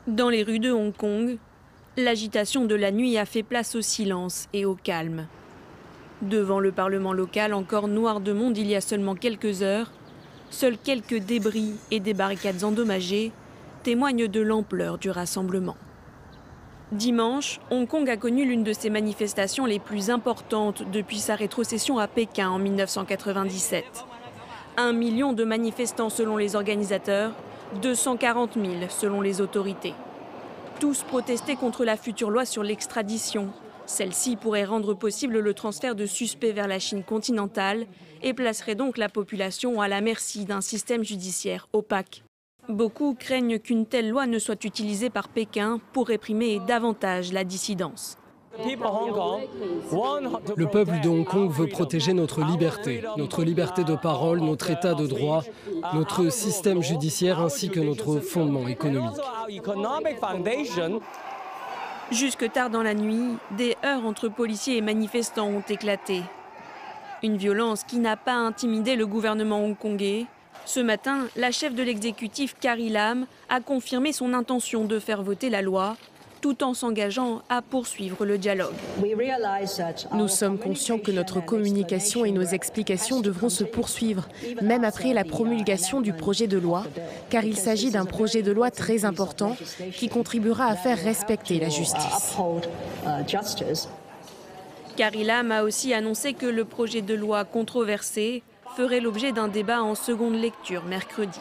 Dans les rues de Hong Kong, l'agitation de la nuit a fait place au silence et au calme. Devant le Parlement local, encore noir de monde il y a seulement quelques heures, seuls quelques débris et des barricades endommagées témoignent de l'ampleur du rassemblement. Dimanche, Hong Kong a connu l'une de ses manifestations les plus importantes depuis sa rétrocession à Pékin en 1997. 1 million de manifestants selon les organisateurs, 240 000 selon les autorités. Tous protestaient contre la future loi sur l'extradition. Celle-ci pourrait rendre possible le transfert de suspects vers la Chine continentale et placerait donc la population à la merci d'un système judiciaire opaque. Beaucoup craignent qu'une telle loi ne soit utilisée par Pékin pour réprimer davantage la dissidence. Le peuple de Hong Kong veut protéger notre liberté de parole, notre état de droit, notre système judiciaire ainsi que notre fondement économique. Jusque tard dans la nuit, des heurts entre policiers et manifestants ont éclaté. Une violence qui n'a pas intimidé le gouvernement hongkongais. Ce matin, la chef de l'exécutif Carrie Lam a confirmé son intention de faire voter la loi, tout en s'engageant à poursuivre le dialogue. Nous sommes conscients que notre communication et nos explications devront se poursuivre, même après la promulgation du projet de loi, car il s'agit d'un projet de loi très important qui contribuera à faire respecter la justice. Carrie Lam a aussi annoncé que le projet de loi controversé ferait l'objet d'un débat en seconde lecture mercredi.